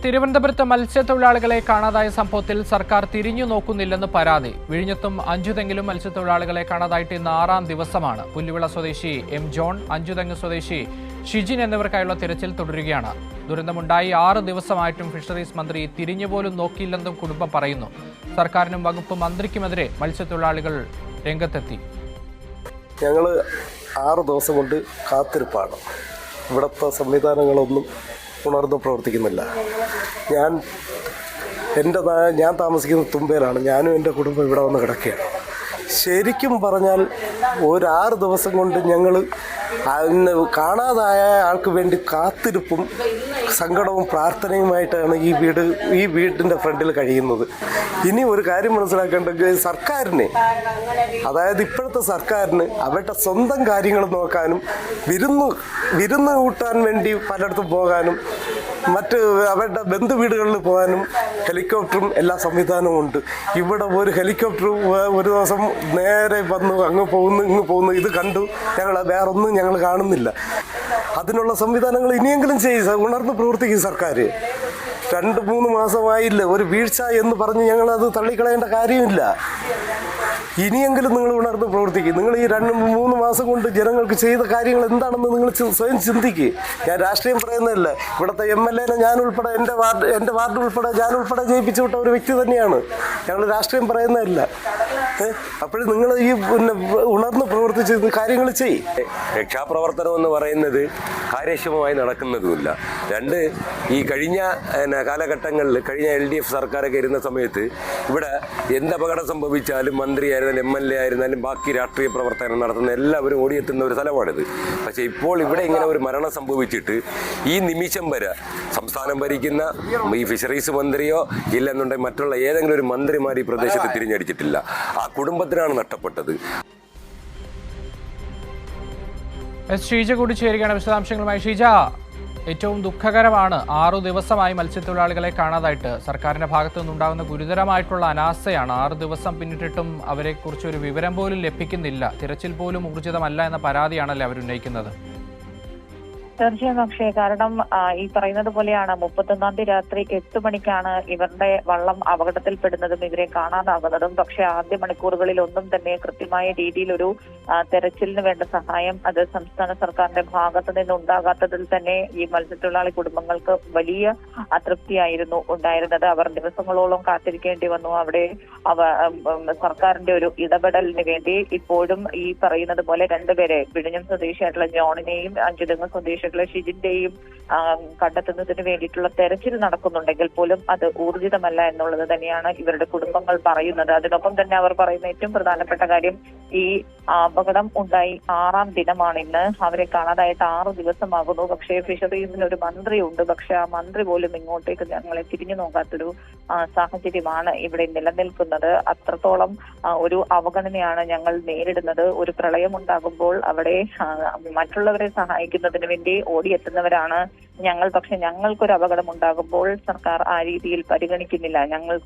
തിരുവനന്തപുരത്ത് മത്സ്യത്തൊഴിലാളികളെ കാണാതായ സംഭവത്തിൽ സർക്കാർ തിരിഞ്ഞു നോക്കുന്നില്ലെന്ന് പരാതി. വിഴിഞ്ഞത്തും അഞ്ചുതെങ്ങിലും മത്സ്യത്തൊഴിലാളികളെ കാണാതായിട്ട് ഇന്ന് 6ാം ദിവസമാണ്. പുല്ലുവിള സ്വദേശി എം ജോൺ, അഞ്ചുതെങ്ങ് സ്വദേശി ഷിജിൻ എന്നിവർക്കായുള്ള തിരച്ചിൽ തുടരുകയാണ്. ദുരന്തമുണ്ടായി 6 ദിവസമായിട്ടും ഫിഷറീസ് മന്ത്രി തിരിഞ്ഞുപോലും നോക്കിയില്ലെന്നും കുടുംബം പറയുന്നു. സർക്കാരിനും വകുപ്പ് മന്ത്രിക്കുമെതിരെ മത്സ്യത്തൊഴിലാളികൾ രംഗത്തെത്തി. ഞങ്ങൾ 6 ദിവസം കൊണ്ട് കാത്തിരിപ്പാണ്. ഇവിടുത്തെ സംവിധാനങ്ങളൊന്നും ഉണർന്ന് പ്രവർത്തിക്കുന്നില്ല. ഞാൻ താമസിക്കുന്നത് തുമ്പയിലാണ്. ഞാനും എൻ്റെ കുടുംബം ഇവിടെ വന്ന് കിടക്കുകയാണ്. ശരിക്കും പറഞ്ഞാൽ 6 ദിവസം കൊണ്ട് ഞങ്ങൾ കാണാതായ ആൾക്ക് വേണ്ടി കാത്തിരിപ്പും സങ്കടവും പ്രാർത്ഥനയുമായിട്ടാണ് ഈ വീടിൻ്റെ ഫ്രണ്ടിൽ കഴിയുന്നത്. ഇനി ഒരു കാര്യം മനസ്സിലാക്കേണ്ടത്, സർക്കാരിന്, അതായത് ഇപ്പോഴത്തെ സർക്കാരിന് അവരുടെ സ്വന്തം കാര്യങ്ങൾ നോക്കാനും വിരുന്ന് കൂട്ടാൻ വേണ്ടി പലയിടത്തും പോകാനും മറ്റ് അവരുടെ ബന്ധു വീടുകളിൽ പോകാനും ഹെലികോപ്റ്ററും എല്ലാ സംവിധാനവും ഉണ്ട്. ഇവിടെ ഒരു ഹെലികോപ്റ്റർ ഒരു ദിവസം നേരെ വന്നു അങ്ങ് പോകുന്നു ഇങ്ങ് പോകുന്നു, ഇത് കണ്ടു. വേറൊന്നും ഞങ്ങൾ കാണുന്നില്ല. അതിനുള്ള സംവിധാനങ്ങൾ ഇനിയെങ്കിലും ഉണർന്ന് പ്രവർത്തിക്കും സർക്കാർ. 2-3 മാസമായില്ല, ഒരു വീഴ്ച എന്ന് പറഞ്ഞ് ഞങ്ങളത് തള്ളിക്കളയേണ്ട കാര്യമില്ല. ഇനിയെങ്കിലും നിങ്ങൾ ഉണർന്ന് പ്രവർത്തിക്കും. നിങ്ങൾ ഈ 2-3 മാസം കൊണ്ട് ജനങ്ങൾക്ക് ചെയ്ത കാര്യങ്ങൾ എന്താണെന്ന് നിങ്ങൾ സ്വയം ചിന്തിക്കുക. ഞാൻ രാഷ്ട്രീയം പറയുന്നതല്ല. ഇവിടുത്തെ MLA-നെ ഞാനുൾപ്പെടെ എൻ്റെ വാർഡ് ഉൾപ്പെടെ ഞാനുൾപ്പെടെ ജയിപ്പിച്ചു വിട്ട ഒരു വ്യക്തി തന്നെയാണ്. ഞങ്ങൾ രാഷ്ട്രീയം പറയുന്നതല്ല. അപ്പോൾ നിങ്ങൾ ഈ ഉണർന്ന് പ്രവർത്തിച്ച് കാര്യങ്ങൾ ചെയ്യും. രക്ഷാപ്രവർത്തനം എന്ന് പറയുന്നത് കാര്യക്ഷമമായി നടക്കുന്നതുമില്ല. 2, ഈ കഴിഞ്ഞ കാലഘട്ടങ്ങളിൽ കഴിഞ്ഞ LDF സർക്കാരൊക്കെ ഇരുന്ന സമയത്ത് ഇവിടെ എന്ത് അപകടം സംഭവിച്ചാലും മന്ത്രിയായിരുന്നാലും MLA ആയിരുന്നാലും ബാക്കി രാഷ്ട്രീയ പ്രവർത്തനം നടത്തുന്ന എല്ലാവരും ഓടിയെത്തുന്ന ഒരു സ്ഥലമാണിത്. പക്ഷേ ഇപ്പോൾ ഇവിടെ ഇങ്ങനെ ഒരു മരണം സംഭവിച്ചിട്ട് ഈ നിമിഷം വരെ സംസ്ഥാനം ഭരിക്കുന്ന ഈ ഫിഷറീസ് മന്ത്രിയോ ഇല്ലെന്നുണ്ടെങ്കിൽ മറ്റുള്ള ഏതെങ്കിലും ഒരു മന്ത്രിമാർ ഈ പ്രദേശത്ത് തിരിഞ്ഞടിച്ചിട്ടില്ല. ആ കുടുംബത്തിനാണ് നഷ്ടപ്പെട്ടത്. ഷീജ കൂടി ചേരുകയാണ് വിശദാംശങ്ങളുമായി. ഷീജ, ഏറ്റവും ദുഃഖകരമാണ് 6 ദിവസമായി മത്സ്യത്തൊഴിലാളികളെ കാണാതായിട്ട്. സർക്കാരിന്റെ ഭാഗത്തു നിന്നുണ്ടാകുന്ന ഗുരുതരമായിട്ടുള്ള അനാസ്ഥയാണ്. 6 ദിവസം പിന്നിട്ടിട്ടും അവരെക്കുറിച്ച് ഒരു വിവരം പോലും ലഭിക്കുന്നില്ല. തിരച്ചിൽ പോലും ഊർജിതമല്ല എന്ന പരാതിയാണല്ലേ അവരുന്നയിക്കുന്നത്? തീർച്ചയായും അക്ഷയ്, കാരണം ഈ പറയുന്നത് പോലെയാണ് 31-ാം തീയതി രാത്രി 8 മണിക്കാണ് ഇവരുടെ വള്ളം അപകടത്തിൽപ്പെടുന്നതും ഇവരെ കാണാതാകുന്നതും. പക്ഷെ ആദ്യ മണിക്കൂറുകളിൽ ഒന്നും തന്നെ കൃത്യമായ രീതിയിൽ ഒരു തെരച്ചിലിന് വേണ്ട സഹായം അത് സംസ്ഥാന സർക്കാരിന്റെ ഭാഗത്ത് നിന്ന് ഉണ്ടാകാത്തതിൽ തന്നെ ഈ മത്സ്യത്തൊഴിലാളി കുടുംബങ്ങൾക്ക് വലിയ അതൃപ്തിയായിരുന്നു ഉണ്ടായിരുന്നത്. അവർ ദിവസങ്ങളോളം കാത്തിരിക്കേണ്ടി വന്നു. അവിടെ സർക്കാരിന്റെ ഒരു ഇടപെടലിന് വേണ്ടി ഇപ്പോഴും ഈ പറയുന്നത് പോലെ 2 പേരെ, വിഴിഞ്ഞം സ്വദേശിയായിട്ടുള്ള ജോണിനെയും അഞ്ചുതെങ്ങ് സ്വദേശി ഷിജിന്റെയും കണ്ടെത്തുന്നതിന് വേണ്ടിയിട്ടുള്ള തെരച്ചിൽ നടക്കുന്നുണ്ടെങ്കിൽ പോലും അത് ഊർജിതമല്ല എന്നുള്ളത് തന്നെയാണ് ഇവരുടെ കുടുംബങ്ങൾ പറയുന്നത്. അതിനൊപ്പം തന്നെ അവർ പറയുന്ന ഏറ്റവും പ്രധാനപ്പെട്ട കാര്യം, ഈ അപകടം ഉണ്ടായി 6ാം ദിനമാണ് ഇന്ന്. അവരെ കാണാതായിട്ട് 6 ദിവസമാകുന്നു. പക്ഷേ ഫിഷറീസിന് ഒരു മന്ത്രിയുണ്ട്. പക്ഷെ ആ മന്ത്രി പോലും ഇങ്ങോട്ടേക്ക് ഞങ്ങളെ തിരിഞ്ഞു നോക്കാത്തൊരു സാഹചര്യമാണ് ഇവിടെ നിലനിൽക്കുന്നത്. അത്രത്തോളം ഒരു അവഗണനയാണ് ഞങ്ങൾ നേരിടുന്നത്. ഒരു പ്രളയം ഉണ്ടാകുമ്പോൾ അവിടെ മറ്റുള്ളവരെ സഹായിക്കുന്നതിന് വേണ്ടി ഓടിയെത്തുന്നവരാണ് ഞങ്ങൾ. പക്ഷെ ഞങ്ങൾക്കൊരു അപകടം ഉണ്ടാകുമ്പോൾ സർക്കാർ ആ രീതിയിൽ പരിഗണിക്കുന്നില്ല. ഞങ്ങൾ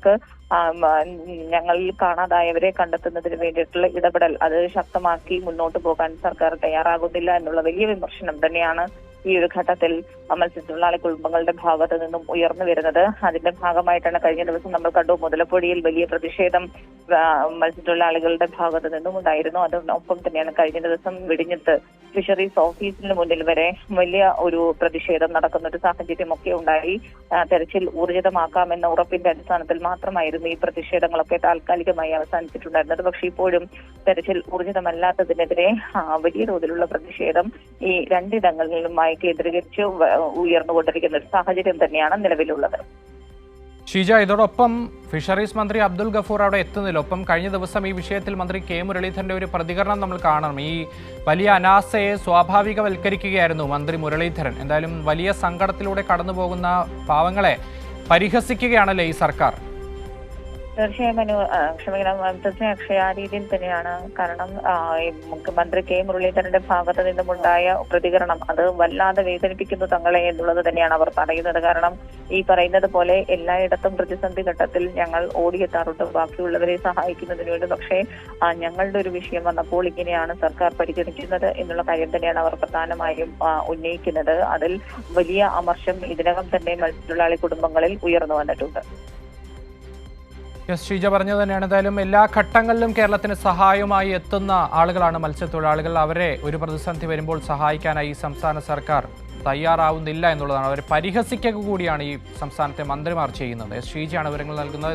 കാണാതായവരെ കണ്ടെത്തുന്നതിന് വേണ്ടിയിട്ടുള്ള ഇടപെടൽ അത് ശക്തമാക്കി മുന്നോട്ട് പോകാൻ സർക്കാർ തയ്യാറാകുന്നില്ല എന്നുള്ള വലിയ വിമർശനം തന്നെയാണ് ഈ ഒരു ഘട്ടത്തിൽ മത്സ്യത്തൊഴിലാളി കുടുംബങ്ങളുടെ ഭാഗത്ത് നിന്നും ഉയർന്നു വരുന്നത്. അതിന്റെ ഭാഗമായിട്ടാണ് കഴിഞ്ഞ ദിവസം നമ്മൾ കണ്ടു, മുതലപ്പൊടിയിൽ വലിയ പ്രതിഷേധം മത്സ്യത്തൊഴിലാളികളുടെ ഭാഗത്ത് നിന്നും ഉണ്ടായിരുന്നു. അതിനൊപ്പം തന്നെയാണ് കഴിഞ്ഞ ദിവസം വിഴിഞ്ഞത്ത് ഫിഷറീസ് ഓഫീസിന് മുന്നിൽ വരെ വലിയ ഒരു പ്രതിഷേധം നടക്കുന്ന ഒരു സാഹചര്യമൊക്കെ ഉണ്ടായി. തെരച്ചിൽ ഊർജിതമാക്കാമെന്ന ഉറപ്പിന്റെ അടിസ്ഥാനത്തിൽ മാത്രമായിരുന്നു ഈ പ്രതിഷേധങ്ങളൊക്കെ താൽക്കാലികമായി അവസാനിച്ചിട്ടുണ്ടായിരുന്നത്. പക്ഷേ ഇപ്പോഴും തെരച്ചിൽ ഊർജിതമല്ലാത്തതിനെതിരെ വലിയ തോതിലുള്ള പ്രതിഷേധം ഈ 2 ഇടങ്ങളിലുമായി കേന്ദ്രീകരിച്ച് ഉയർന്നുകൊണ്ടിരിക്കുന്ന ഒരു സാഹചര്യം തന്നെയാണ് നിലവിലുള്ളത്. ഷീജ, ഇതോടൊപ്പം ഫിഷറീസ് മന്ത്രി അബ്ദുൽ ഗഫൂർ അവിടെ എത്തുന്നില്ല. ഒപ്പം കഴിഞ്ഞ ദിവസം ഈ വിഷയത്തിൽ മന്ത്രി കെ മുരളീധരന്റെ ഒരു പ്രതികരണം നമ്മൾ കാണണം. ഈ വലിയ അനാസ്ഥയെ സ്വാഭാവികവൽക്കരിക്കുകയായിരുന്നു മന്ത്രി മുരളീധരൻ. എന്തായാലും വലിയ സങ്കടത്തിലൂടെ കടന്നുപോകുന്ന പാവങ്ങളെ പരിഹസിക്കുകയാണല്ലേ ഈ സർക്കാർ? തീർച്ചയായും ക്ഷമിക്കണം, തീർച്ചയായും അക്ഷയ ആ രീതിയിൽ തന്നെയാണ്. കാരണം ഈ മുഖ്യമന്ത്രി കെ മുരളീധരന്റെ ഭാഗത്ത് നിന്നുമുണ്ടായ പ്രതികരണം അത് വല്ലാതെ വേദനിപ്പിക്കുന്നു തങ്ങളെ എന്നുള്ളത് തന്നെയാണ് അവർ പറയുന്നത്. കാരണം ഈ പറയുന്നത് പോലെ എല്ലായിടത്തും പ്രതിസന്ധി ഘട്ടത്തിൽ ഞങ്ങൾ ഓടിയെത്താറുണ്ട് ബാക്കിയുള്ളവരെ സഹായിക്കുന്നതിന് വേണ്ടി. പക്ഷേ ഞങ്ങളുടെ ഒരു വിഷയം വന്നപ്പോൾ ഇങ്ങനെയാണ് സർക്കാർ പരിഗണിക്കുന്നത് എന്നുള്ള കാര്യം തന്നെയാണ് അവർ പ്രധാനമായും ഉന്നയിക്കുന്നത്. അതിൽ വലിയ അമർഷം ഇതിനകം തന്നെ മത്സ്യത്തൊഴിലാളി കുടുംബങ്ങളിൽ ഉയർന്നു വന്നിട്ടുണ്ട്. യെസ്, ഷീജ പറഞ്ഞത് തന്നെയാണ്. എന്തായാലും എല്ലാ ഘട്ടങ്ങളിലും കേരളത്തിന് സഹായവുമായി എത്തുന്ന ആളുകളാണ് മത്സ്യത്തൊഴിലാളികൾ. അവരെ ഒരു പ്രതിസന്ധി വരുമ്പോൾ സഹായിക്കാനായി ഈ സംസ്ഥാന സർക്കാർ തയ്യാറാവുന്നില്ല എന്നുള്ളതാണ്. അവരെ പരിഹസിക്കുക കൂടിയാണ് ഈ സംസ്ഥാനത്തെ മന്ത്രിമാർ ചെയ്യുന്നത്. ഷീജയാണ് വിവരങ്ങൾ നൽകുന്നത്.